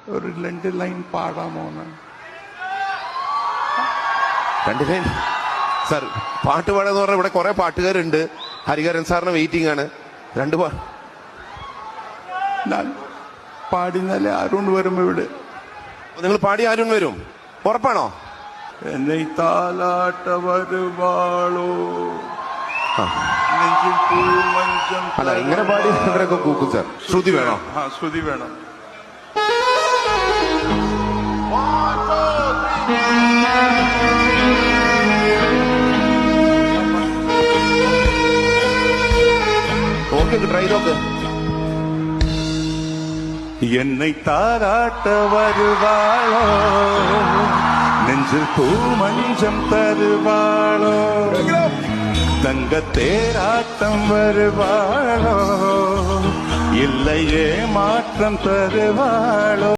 ഒരു 2 line പാടാമോന്ന്? 2 line sir? പാട്ട് പാടാന്ന് പറഞ്ഞാൽ ഇവിടെ കുറെ പാട്ടുകാരുണ്ട്. ഹരിഹരൻ സാറിന് വെയിറ്റിംഗ് ആണ്. 2 ഞാൻ പാടിനാലേ അരുൺ വരും ഇവിടെ. നിങ്ങൾ പാടി അരുൺ വരും, ഉറപ്പാണോ? എന്നെ താലാട്ട വരുവാളോ നെഞ്ചിൽ പൂമഞ്ചം. അല്ല, ഇങ്ങനെ പാടി ഇവരൊക്കെ കൂക്കും സാർ. ശ്രുതി വേണോ? ശ്രുതി വേണം. ഓക്കെ, ട്രൈ നോക്ക്. என்னை தாராட்ட வருவாளோ நெஞ்சில் பூமஞ்சம் தருவாளோ தங்க தேராட்டம் வருவாளோ இல்லையே மாற்றம் தருவாளோ.